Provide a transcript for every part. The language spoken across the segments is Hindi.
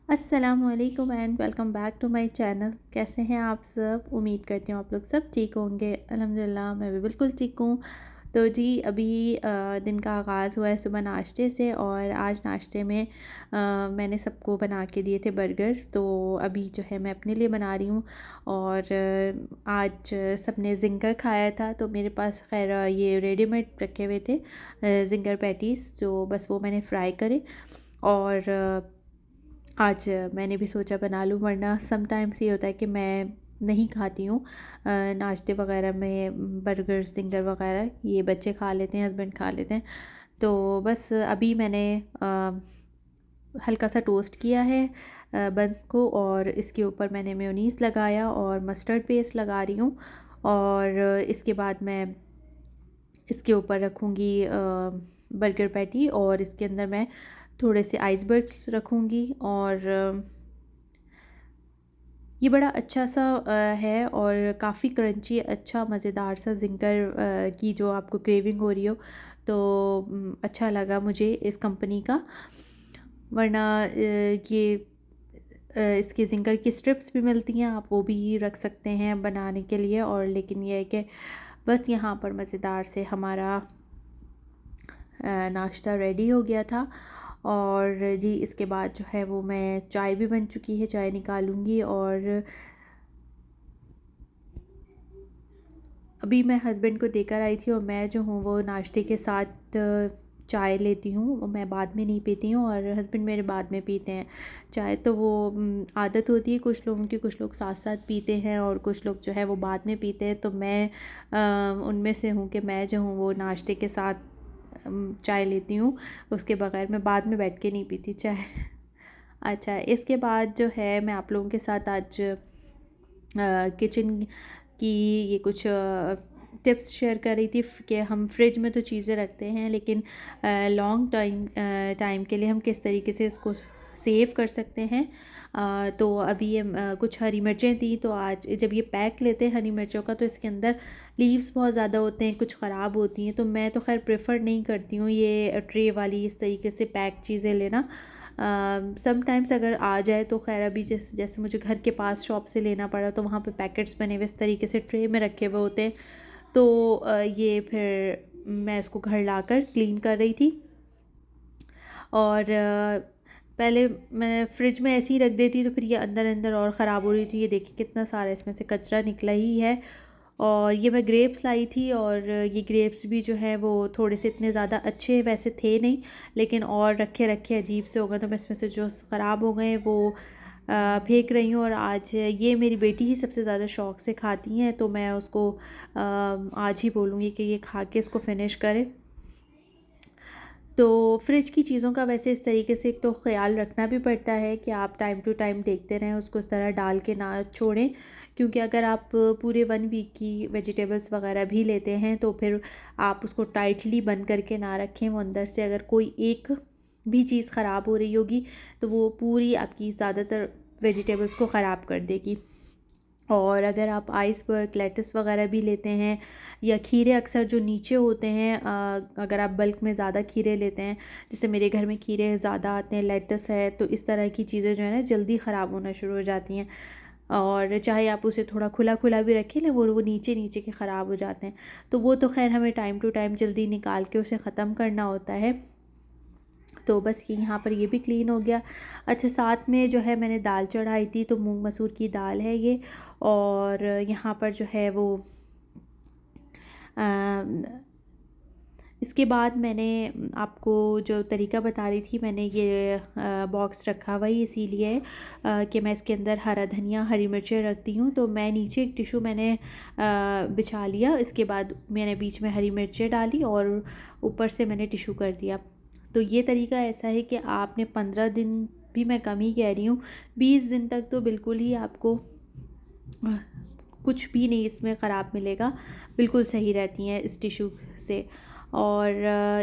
अस्सलामुअलैकुम and welcome back to my channel. कैसे हैं आप सब? उम्मीद करती हूँ आप लोग सब ठीक होंगे। अल्हम्दुलिल्लाह मैं भी बिल्कुल ठीक हूँ। तो जी अभी दिन का आगाज़ हुआ है सुबह नाश्ते से, और आज नाश्ते में मैंने सबको बना के दिए थे बर्गर्स। तो अभी जो है मैं अपने लिए बना रही हूँ। और आज सबने जिंगर खाया था, तो मेरे पास खैर ये रेडीमेड रखे हुए थे जिंगर पैटीज़, जो बस वो मैंने फ्राई करे। और आज मैंने भी सोचा बना लूँ, वरना समटाइम्स ये होता है कि मैं नहीं खाती हूँ नाश्ते वगैरह में बर्गर सिंगर वगैरह। ये बच्चे खा लेते हैं, हस्बैंड खा लेते हैं। तो बस अभी मैंने हल्का सा टोस्ट किया है बन को, और इसके ऊपर मैंने मेयोनीज़ लगाया और मस्टर्ड पेस्ट लगा रही हूँ। और इसके बाद मैं इसके ऊपर रखूँगी बर्गर पैटी, और इसके अंदर मैं थोड़े से आइसबर्ग्स रखूँगी। और ये बड़ा अच्छा सा है और काफ़ी क्रंची, अच्छा मज़ेदार सा जिंगर की जो आपको क्रेविंग हो रही हो, तो अच्छा लगा मुझे इस कंपनी का। वरना ये इसके जिंगर की स्ट्रिप्स भी मिलती हैं, आप वो भी रख सकते हैं बनाने के लिए। और लेकिन ये है कि बस यहाँ पर मज़ेदार से हमारा नाश्ता रेडी हो गया था। और जी इसके बाद जो है वो मैं चाय भी बन चुकी है, चाय निकालूंगी। और अभी मैं हस्बैंड को देकर आई थी, और मैं जो हूँ वो नाश्ते के साथ चाय लेती हूँ, वो मैं बाद में नहीं पीती हूँ, और हस्बैंड मेरे बाद में पीते हैं चाय। तो वो आदत होती है कुछ लोगों की, कुछ लोग साथ साथ पीते हैं और कुछ लोग जो है वो बाद में पीते हैं। तो मैं उनमें से हूँ कि मैं जो हूँ वो नाश्ते के साथ चाय लेती हूँ, उसके बगैर मैं बाद में बैठ के नहीं पीती चाय। अच्छा, इसके बाद जो है मैं आप लोगों के साथ आज किचन की ये कुछ टिप्स शेयर कर रही थी कि हम फ्रिज में तो चीज़ें रखते हैं, लेकिन लॉन्ग टाइम के लिए हम किस तरीके से इसको सेव कर सकते हैं। तो अभी ये कुछ हरी मिर्चें थी, तो आज जब ये पैक लेते हैं हरी मिर्चों का, तो इसके अंदर लीव्स बहुत ज़्यादा होते हैं, कुछ ख़राब होती हैं। तो मैं तो खैर प्रेफर नहीं करती हूँ ये ट्रे वाली इस तरीके से पैक चीज़ें लेना। समटाइम्स अगर आ जाए तो खैर, अभी जैसे जैसे मुझे घर के पास शॉप से लेना पड़ा, तो वहाँ पे पैकेट्स बने हुए इस तरीके से ट्रे में रखे हुए होते हैं। तो ये फिर मैं इसको घर लाकर क्लीन कर रही थी। और पहले मैं फ्रिज में ऐसे ही रख देती, तो फिर ये अंदर अंदर और ख़राब हो रही थी। ये देखिए कितना सारा इसमें से कचरा निकला ही है। और ये मैं ग्रेप्स लाई थी, और ये ग्रेप्स भी जो है वो थोड़े से इतने ज़्यादा अच्छे वैसे थे नहीं, लेकिन और रखे रखे अजीब से हो गए, तो मैं इसमें से जो ख़राब हो गए वो फेंक रही हूँ। और आज ये मेरी बेटी ही सबसे ज़्यादा शौक़ से खाती हैं, तो मैं उसको आज ही बोलूँगी कि ये खा के इसको फिनिश करे। तो फ्रिज की चीज़ों का वैसे इस तरीके से एक तो ख़्याल रखना भी पड़ता है कि आप टाइम टू टाइम देखते रहें, उसको इस तरह डाल के ना छोड़ें। क्योंकि अगर आप पूरे 1 वीक की वेजिटेबल्स वगैरह भी लेते हैं, तो फिर आप उसको टाइटली बंद करके ना रखें। वो अंदर से अगर कोई एक भी चीज़ ख़राब हो रही होगी, तो वो पूरी आपकी ज़्यादातर वेजिटेबल्स को ख़राब कर देगी। और अगर आप आइसबर्ग, लेट्स वगैरह भी लेते हैं, या खीरे अक्सर जो नीचे होते हैं, अगर आप बल्क में ज़्यादा खीरे लेते हैं, जैसे मेरे घर में खीरे ज़्यादा आते हैं, लेट्स है, तो इस तरह की चीज़ें जो है ना जल्दी ख़राब होना शुरू हो जाती हैं। और चाहे आप उसे थोड़ा खुला खुला भी रखें, लेकिन वो नीचे नीचे के ख़राब हो जाते हैं। तो वो तो खैर हमें टाइम टू टाइम जल्दी निकाल के उसे ख़त्म करना होता है। तो बस ये यहाँ पर ये भी क्लीन हो गया। अच्छा, साथ में जो है मैंने दाल चढ़ाई थी, तो मूंग मसूर की दाल है ये। और यहाँ पर जो है वो इसके बाद मैंने आपको जो तरीका बता रही थी, मैंने ये बॉक्स रखा हुआ ही इसीलिए है कि मैं इसके अंदर हरा धनिया, हरी मिर्चें रखती हूँ। तो मैं नीचे एक टिशू मैंने बिछा लिया, इसके बाद मैंने बीच में हरी मिर्चें डाली, और ऊपर से मैंने टिशू कर दिया। तो ये तरीका ऐसा है कि आपने 15 दिन भी, मैं कम ही कह रही हूँ, 20 दिन तक तो बिल्कुल ही आपको कुछ भी नहीं इसमें ख़राब मिलेगा, बिल्कुल सही रहती हैं इस टिशू से। और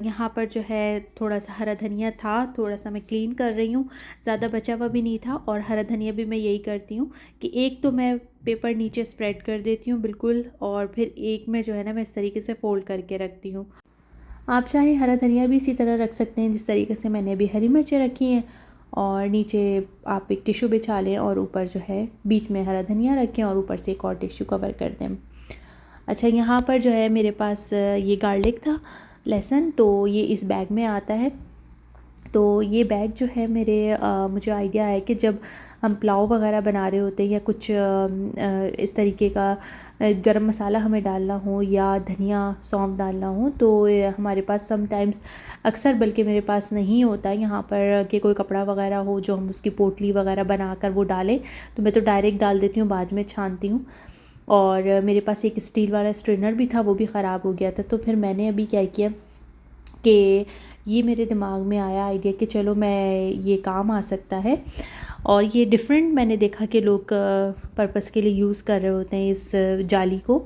यहाँ पर जो है थोड़ा सा हरा धनिया था, थोड़ा सा मैं क्लीन कर रही हूँ, ज़्यादा बचा हुआ भी नहीं था। और हरा धनिया भी मैं यही करती हूँ कि एक तो मैं पेपर नीचे स्प्रेड कर देती हूँ बिल्कुल, और फिर एक में जो है ना मैं इस तरीके से फ़ोल्ड करके रखती हूँ। आप चाहे हरा धनिया भी इसी तरह रख सकते हैं जिस तरीके से मैंने अभी हरी मिर्चें रखी हैं। और नीचे आप एक टिश्यू बिछा लें और ऊपर जो है बीच में हरा धनिया रखें और ऊपर से एक और टिश्यू कवर कर दें। अच्छा, यहाँ पर जो है मेरे पास ये गार्लिक था, लहसुन, तो ये इस बैग में आता है। तो ये बैग जो है मेरे मुझे आइडिया है कि जब हम पुलाव वगैरह बना रहे होते हैं या कुछ इस तरीके का गरम मसाला हमें डालना हो या धनिया सौंफ डालना हो, तो हमारे पास समटाइम्स, अक्सर बल्कि मेरे पास नहीं होता है यहाँ पर कि कोई कपड़ा वगैरह हो जो हम उसकी पोटली वगैरह बनाकर वो डालें। तो मैं तो डायरेक्ट डाल देती हूँ, बाद में छानती हूँ। और मेरे पास एक स्टील वाला स्ट्रेनर भी था, वो भी ख़राब हो गया था। तो फिर मैंने अभी क्या किया कि ये मेरे दिमाग में आया आइडिया कि चलो मैं ये काम आ सकता है। और ये डिफरेंट मैंने देखा कि लोग पर्पस के लिए यूज़ कर रहे होते हैं इस जाली को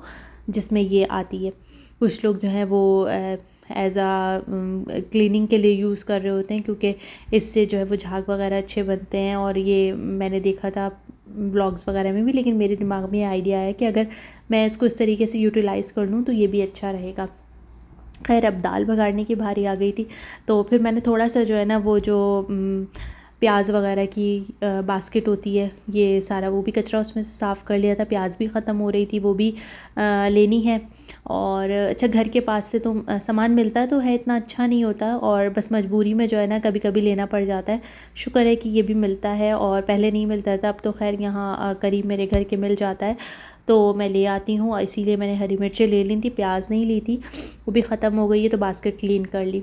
जिसमें ये आती है। कुछ लोग जो हैं वो एज़ आ क्लीनिंग के लिए यूज़ कर रहे होते हैं, क्योंकि इससे जो है वो झाग वगैरह अच्छे बनते हैं। और ये मैंने देखा था व्लॉग्स वगैरह में भी, लेकिन मेरे दिमाग में ये आइडिया आया कि अगर मैं इसको इस तरीके से यूटिलाइज़ कर लूँ तो ये भी अच्छा रहेगा। खैर, अब दाल बघाड़ने की बारी आ गई थी, तो फिर मैंने थोड़ा सा जो है ना वो जो प्याज वगैरह की बास्केट होती है, ये सारा वो भी कचरा उसमें से साफ़ कर लिया था। प्याज भी ख़त्म हो रही थी, वो भी लेनी है। और अच्छा, घर के पास से तो सामान मिलता तो है, इतना अच्छा नहीं होता, और बस मजबूरी में जो है ना कभी कभी लेना पड़ जाता है। शुक्र है कि ये भी मिलता है, और पहले नहीं मिलता था, अब तो खैर यहाँ करीब मेरे घर के मिल जाता है, तो मैं ले आती हूँ। इसीलिए मैंने हरी मिर्चें ले ली थी, प्याज नहीं ली थी, वो भी ख़त्म हो गई है, तो बास्केट क्लीन कर ली।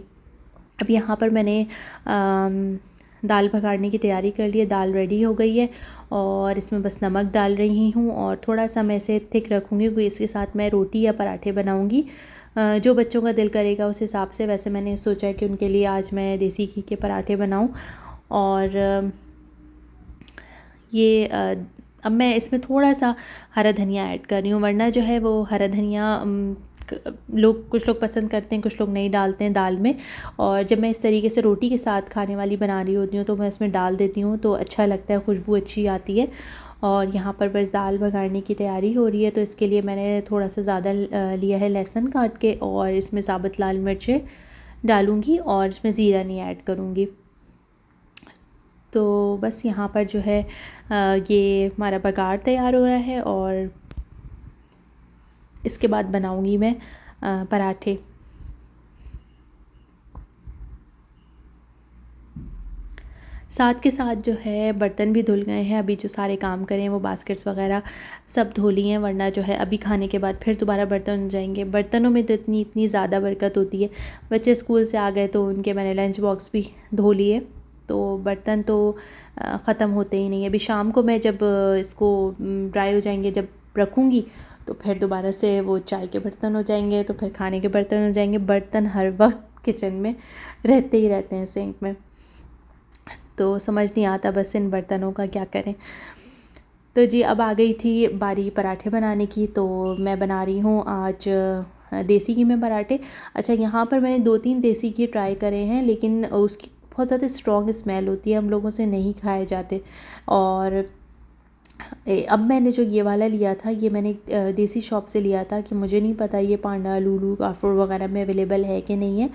अब यहाँ पर मैंने दाल पकाने की तैयारी कर ली है, दाल रेडी हो गई है, और इसमें बस नमक डाल रही हूँ, और थोड़ा सा मैं इसे थिक रखूँगी क्योंकि इसके साथ मैं रोटी या पराठे बनाऊँगी। जो बच्चों का दिल करेगा उस हिसाब से। वैसे मैंने सोचा है कि उनके लिए आज मैं देसी घी के पराठे बनाऊँ। और ये अब मैं इसमें थोड़ा सा हरा धनिया ऐड कर रही हूँ, वरना जो है वो हरा धनिया कुछ लोग पसंद करते हैं, कुछ लोग नहीं डालते हैं दाल में। और जब मैं इस तरीके से रोटी के साथ खाने वाली बना रही होती हूँ तो मैं इसमें डाल देती हूँ, तो अच्छा लगता है, खुशबू अच्छी आती है। और यहाँ पर बस दाल बघाड़ने की तैयारी हो रही है, तो इसके लिए मैंने थोड़ा सा ज़्यादा लिया है लहसुन काट के, और इसमें साबुत लाल मिर्चें डालूँगी, और इसमें ज़ीरा नहीं ऐड करूँगी। तो बस यहाँ पर जो है ये हमारा बघाड़ तैयार हो रहा है, और इसके बाद बनाऊँगी मैं पराठे। साथ के साथ जो है बर्तन भी धुल गए हैं, अभी जो सारे काम करें वो बास्केट्स वगैरह सब धो लिए हैं, वरना जो है अभी खाने के बाद फिर दोबारा बर्तन हो जाएंगे। बर्तनों में तो इतनी ज़्यादा बरकत होती है। बच्चे स्कूल से आ गए तो उनके मैंने लंच बॉक्स भी धो लिए, तो बर्तन तो ख़त्म होते ही नहीं है। अभी शाम को मैं जब इसको ड्राई हो जाएंगे, जब रखूँगी, तो फिर दोबारा से वो चाय के बर्तन हो जाएंगे, तो फिर खाने के बर्तन हो जाएंगे। बर्तन हर वक्त किचन में रहते ही रहते हैं, सिंक में, तो समझ नहीं आता बस इन बर्तनों का क्या करें। तो जी, अब आ गई थी बारी पराठे बनाने की, तो मैं बना रही हूँ आज देसी घी में पराठे। अच्छा, यहाँ पर मैंने 2-3 देसी घी ट्राई करे हैं, लेकिन उसकी बहुत ज़्यादा स्ट्रॉन्ग स्मेल होती है, हम लोगों से नहीं खाए जाते। और अब मैंने जो ये वाला लिया था, ये मैंने देसी शॉप से लिया था, कि मुझे नहीं पता ये पांडा, लूलू, कार्फोर वगैरह में अवेलेबल है कि नहीं है।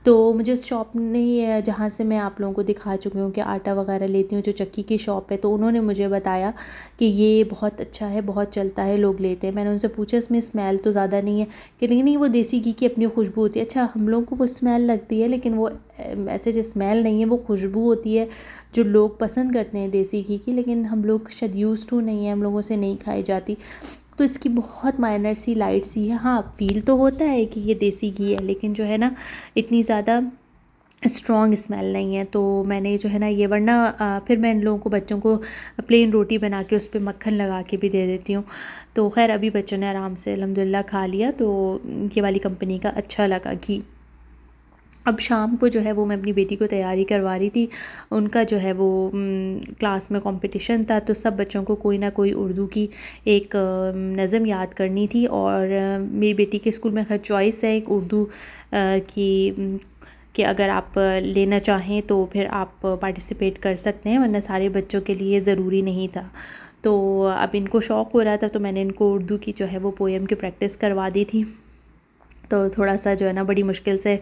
तो मुझे उस शॉप ने, जहाँ से मैं आप लोगों को दिखा चुकी हूँ कि आटा वगैरह लेती हूँ, जो चक्की की शॉप है, तो उन्होंने मुझे बताया कि ये बहुत अच्छा है, बहुत चलता है, लोग लेते हैं। मैंने उनसे पूछा इसमें स्मेल तो ज़्यादा नहीं है, कि लेकिन नहीं, वो देसी घी की अपनी खुशबू होती है। अच्छा, हम लोगों को वो स्मेल लगती है, लेकिन वो ऐसे जो स्मेल नहीं है, वो खुशबू होती है जो लोग पसंद करते हैं देसी घी की, लेकिन हम लोग शायद यूज़ टू नहीं है, हम लोगों से नहीं खाई जाती। तो इसकी बहुत माइनर सी, लाइट सी है। हाँ, फील तो होता है कि ये देसी घी है, लेकिन जो है ना इतनी ज़्यादा स्ट्रॉन्ग स्मेल नहीं है। तो मैंने जो है ना ये, वरना फिर मैं इन लोगों को, बच्चों को प्लेन रोटी बना के उस पर मक्खन लगा के भी दे देती हूँ। तो खैर, अभी बच्चों ने आराम से अल्हम्दुलिल्लाह खा लिया, तो ये वाली कंपनी का अच्छा लगा घी। अब शाम को जो है वो मैं अपनी बेटी को तैयारी करवा रही थी। उनका जो है वो क्लास में कंपटीशन था, तो सब बच्चों को कोई ना कोई उर्दू की एक नज़म याद करनी थी। और मेरी बेटी के स्कूल में हर चॉइस है एक उर्दू की, कि अगर आप लेना चाहें तो फिर आप पार्टिसिपेट कर सकते हैं, वरना सारे बच्चों के लिए ज़रूरी नहीं था। तो अब इनको शौक़ हो रहा था, तो मैंने इनको उर्दू की जो है वो पोएम की प्रैक्टिस करवा दी थी। तो थोड़ा सा जो है ना बड़ी मुश्किल से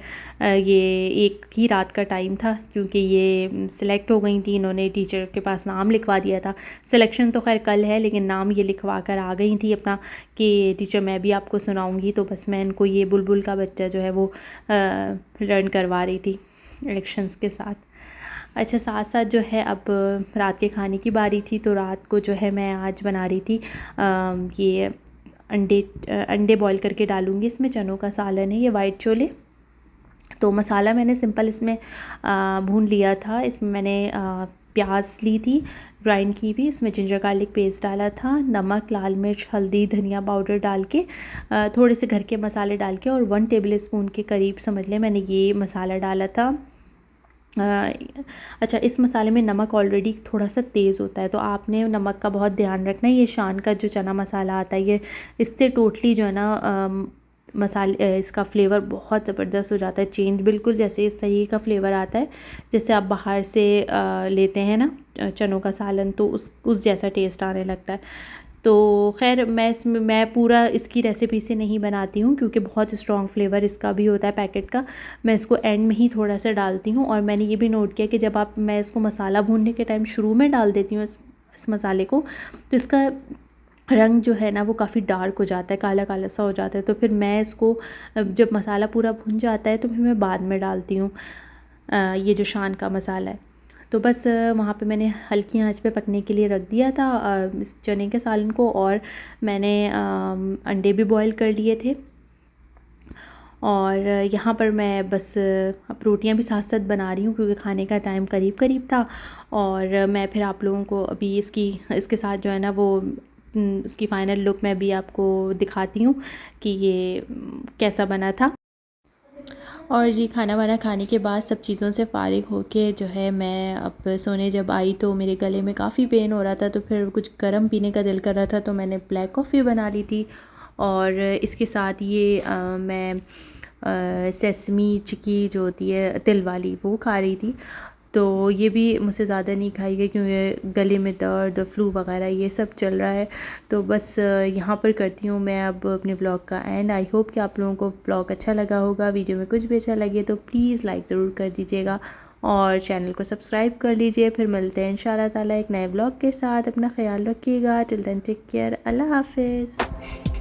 ये एक ही रात का टाइम था, क्योंकि ये सिलेक्ट हो गई थी, इन्होंने टीचर के पास नाम लिखवा दिया था। सिलेक्शन तो खैर कल है, लेकिन नाम ये लिखवा कर आ गई थी अपना कि टीचर मैं भी आपको सुनाऊंगी। तो बस मैं इनको ये बुलबुल का बच्चा जो है वो लर्न करवा रही थी इलेक्शंस के साथ। अच्छा, साथ साथ जो है अब रात के खाने की बारी थी, तो रात को जो है मैं आज बना रही थी ये अंडे बॉईल करके डालूँगी इसमें। चनों का सालन है ये, वाइट छोले। तो मसाला मैंने सिंपल इसमें भून लिया था। इसमें मैंने प्याज ली थी ग्राइंड की हुई, इसमें जिंजर गार्लिक पेस्ट डाला था, नमक, लाल मिर्च, हल्दी, धनिया पाउडर डाल के थोड़े से घर के मसाले डाल के, और 1 टेबल स्पून के करीब समझ लें मैंने ये मसाला डाला था। अच्छा, इस मसाले में नमक ऑलरेडी थोड़ा सा तेज़ होता है, तो आपने नमक का बहुत ध्यान रखना है। ये शान का जो चना मसाला आता है, ये इससे टोटली जो है ना मसाले इसका फ्लेवर बहुत ज़बरदस्त हो जाता है चेंज, बिल्कुल जैसे इस तरीके का फ्लेवर आता है जैसे आप बाहर से लेते हैं ना चनों का सालन, तो उस जैसा टेस्ट आने लगता है। तो खैर मैं पूरा इसकी रेसिपी से नहीं बनाती हूँ, क्योंकि बहुत स्ट्रॉन्ग फ्लेवर इसका भी होता है पैकेट का। मैं इसको एंड में ही थोड़ा सा डालती हूँ। और मैंने ये भी नोट किया कि जब मैं इसको मसाला भूनने के टाइम शुरू में डाल देती हूँ इस मसाले को, तो इसका रंग जो है ना वो काफ़ी डार्क हो जाता है, काला काला सा हो जाता है। तो फिर मैं इसको जब मसाला पूरा भुन जाता है तो फिर मैं बाद में डालती हूँ ये जो शान का मसाला है। तो बस वहाँ पे मैंने हल्की आंच पे पकने के लिए रख दिया था इस चने के सालन को, और मैंने अंडे भी बॉईल कर लिए थे। और यहाँ पर मैं बस अब रोटियाँ भी साथ साथ बना रही हूँ, क्योंकि खाने का टाइम करीब करीब था। और मैं फिर आप लोगों को अभी इसके साथ जो है ना वो उसकी फ़ाइनल लुक मैं भी आपको दिखाती हूँ कि ये कैसा बना था। और जी, खाना वाना खाने के बाद सब चीज़ों से फ़ारिग होके जो है मैं अब सोने जब आई तो मेरे गले में काफ़ी पेन हो रहा था, तो फिर कुछ गर्म पीने का दिल कर रहा था, तो मैंने ब्लैक कॉफ़ी बना ली थी। और इसके साथ ये मैं सेसमी चिक्की जो होती है तिल वाली, वो खा रही थी। तो ये भी मुझसे ज़्यादा नहीं खाई गई, क्योंकि गले में दर्द, फ्लू वगैरह ये सब चल रहा है। तो बस यहाँ पर करती हूँ मैं अब अपने ब्लॉग का एंड। आई होप कि आप लोगों को ब्लॉग अच्छा लगा होगा। वीडियो में कुछ भी अच्छा लगे तो प्लीज़ लाइक ज़रूर कर दीजिएगा और चैनल को सब्सक्राइब कर लीजिए। फिर मिलते हैं इंशाल्लाह ताला एक नए ब्लॉग के साथ। अपना ख्याल रखिएगा। Till then take care. अल्लाह हाफिज़।